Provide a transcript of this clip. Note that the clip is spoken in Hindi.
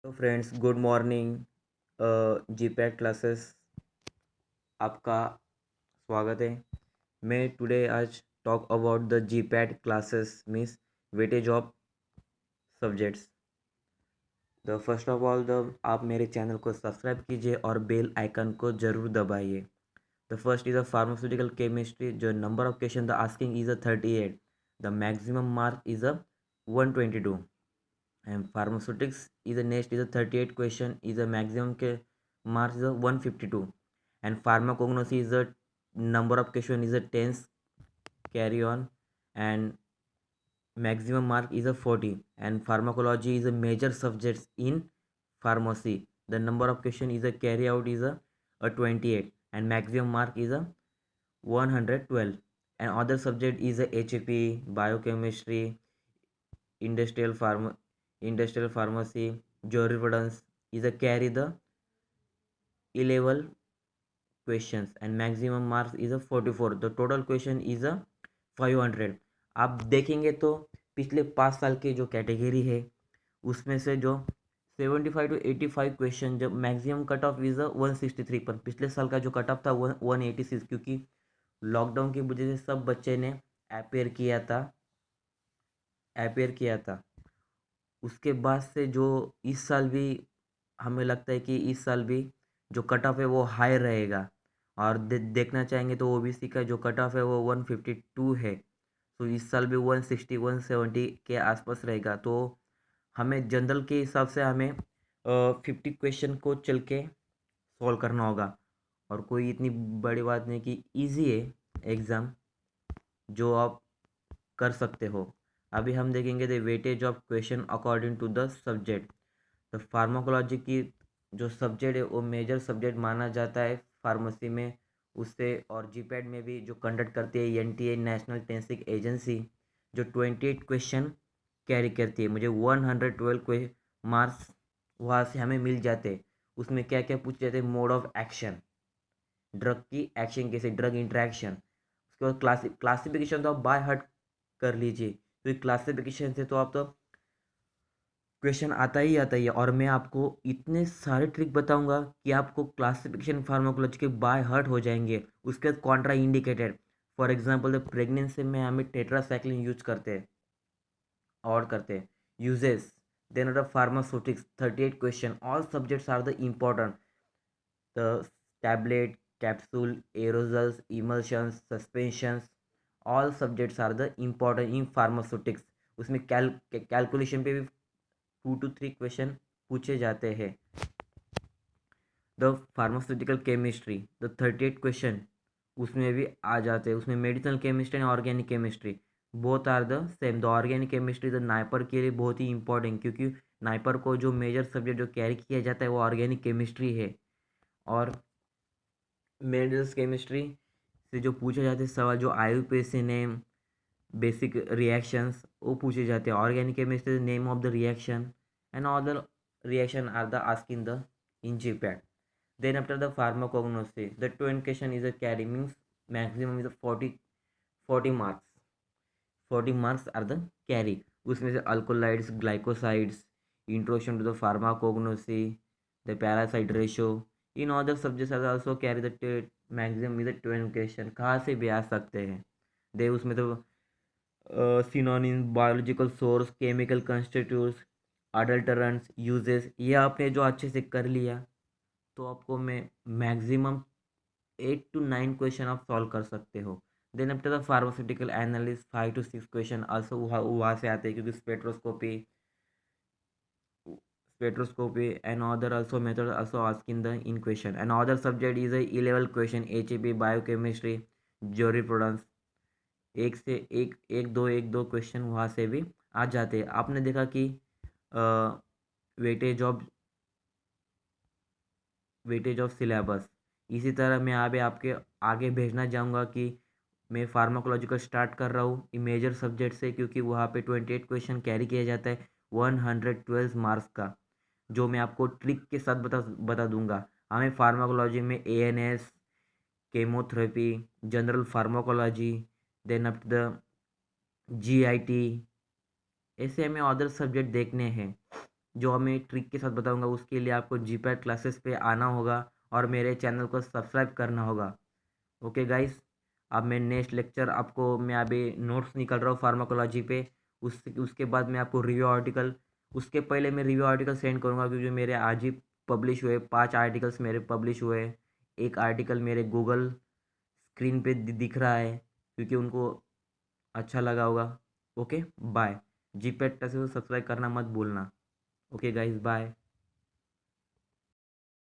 Hello friends, good morning. GPAT classes आपका स्वागत है। मैं टुडे आज talk about the GPAT classes means weightage of subjects. The first of all the आप मेरे चैनल को सब्सक्राइब कीजिए और बेल आइकन को ज़रूर दबाइए। The first is a pharmaceutical chemistry. जो number of question the asking is a 38। The maximum mark is a 122 and pharmaceutics is the next is a 38 question is a maximum के marks is a 152 and pharmacognosy is the number of question is a 10 carry on and maximum mark is a 40 and pharmacology is a major subjects in pharmacy. The number of question is a carry out is a 28 and maximum mark is a 112 and other subject is a HAP, biochemistry, industrial pharma, industrial pharmacy, jurisprudence is a carry the 11 questions and maximum marks is a 44. The total question is a 500. आप देखेंगे तो पिछले 5 साल के जो कैटेगरी है उसमें से जो 75 to 85 क्वेश्चन जब मैक्सिमम कट ऑफ इज़ 163 पर पिछले साल का जो कट ऑफ था 186 क्योंकि लॉकडाउन की वजह से सब बच्चे ने अपेयर किया था। उसके बाद से जो इस साल भी हमें लगता है कि इस साल भी जो कट ऑफ है वो हाई रहेगा और देखना चाहेंगे तो ओबीसी का जो कट ऑफ है वो 152 है। तो इस साल भी 160 170 के आसपास रहेगा। तो हमें जनरल के हिसाब से हमें 50 क्वेश्चन को चल के सॉल्व करना होगा और कोई इतनी बड़ी बात नहीं कि इजी है एग्ज़ाम जो आप कर सकते हो। अभी हम देखेंगे the weightage of question according to the subject. तो फार्माकोलॉजी की जो सब्जेक्ट है वो मेजर सब्जेक्ट माना जाता है फार्मेसी में। उससे और जीपैट में भी जो कंडक्ट करती है एनटीए नेशनल टेस्टिंग एजेंसी जो 28 क्वेश्चन कैरी करती है। मुझे 112 मार्क्स वहाँ से हमें मिल जाते। उसमें क्या क्या पूछे जाते हैं, मोड ऑफ एक्शन, ड्रग की एक्शन कैसे, ड्रग इंट्रैक्शन। उसके बाद क्लासिफिकेशन तो आप बाय हार्ट कर लीजिए क्योंकि क्लासिफिकेशन से तो आप तो क्वेश्चन आता ही है और मैं आपको इतने सारे ट्रिक बताऊंगा कि आपको क्लासिफिकेशन फार्माकोलॉजी के बाय हार्ट हो जाएंगे। उसके बाद contraindicated, for example the pregnancy में हमें टेट्रासाइक्लिन यूज करते हैं और करते हैं uses. Then the pharmaceutics 38 question, all subjects are the important. The tablet, capsule, aerosols, emulsions, suspensions, all subjects are the important in pharmaceutics. उसमें कैलकुलेशन पे भी 2 to 3 क्वेश्चन पूछे जाते हैं। The pharmaceutical chemistry the 38 question उसमें भी आ जाते हैं। उसमें medicinal chemistry and organic chemistry both are the same. The organic chemistry the NIPER के लिए बहुत ही इंपॉर्टेंट क्योंकि नाइपर को जो मेजर सब्जेक्ट जो कैरी किया जाता है वो ऑर्गेनिक केमिस्ट्री है। और मेडिसिनल केमिस्ट्री से जो पूछे जाते हैं सवाल जो आयुपेसिन है, बेसिक रिएक्शंस वो पूछे जाते हैं। Organic chemistry name of the reaction and other reaction are the asked in the in GPAT. Then after the pharmacognosy, the 20 question is a carry means maximum is a 40 marks. 40 marks are the carry. उसमें से alkaloids, glycosides, introduction to the pharmacognosy, the parasite ratio, in other subjects are also carry the maximum is the 20 question. कहाँ से भी आ सकते हैं दे उसमें तो synonym, biological source, chemical constituents, adulterants, uses, ये आपने जो अच्छे से कर लिया तो आपको मैं मैक्सिमम 8 to 9 क्वेश्चन आप सॉल्व कर सकते हो। Then after the pharmaceutical analyst 5 to 6 question also वहाँ से आते हैं क्योंकि spectroscopy and other also method also asking the in question and other subject is a level question HAP, biochemistry, jurisprudence. एक दो क्वेश्चन वहाँ से भी आ जाते हैं। आपने देखा कि वेटेज ऑफ सिलेबस इसी तरह मैं अभी आपके आगे भेजना चाहूँगा कि मैं फार्माकोलॉजिकल स्टार्ट कर रहा हूँ मेजर सब्जेक्ट से क्योंकि वहाँ पे 28 क्वेश्चन कैरी किया जाता है 112 मार्क्स का, जो मैं आपको ट्रिक के साथ बता दूंगा। हमें फार्माकोलॉजी में ANS, chemotherapy, general pharmacology, then up the GIT, ऐसे हमें अदर सब्जेक्ट देखने हैं। जो हमें ट्रिक के साथ बताऊंगा उसके लिए आपको जीपैट क्लासेस पे आना होगा और मेरे चैनल को सब्सक्राइब करना होगा। ओके गाइस, अब मैं नेक्स्ट लेक्चर आपको मैं अभी नोट्स निकल रहा हूँ फार्माकोलॉजी पे। उसके बाद मैं आपको रिव्यू आर्टिकल, उसके पहले मैं रिव्यू आर्टिकल सेंड करूँगा क्योंकि मेरे आज ही पब्लिश हुए 5 आर्टिकल्स मेरे पब्लिश हुए हैं। एक आर्टिकल मेरे गूगल स्क्रीन पे दिख रहा है क्योंकि उनको अच्छा लगा होगा। Okay bye. जीपेट से सब्सक्राइब करना मत भूलना। Okay guys bye.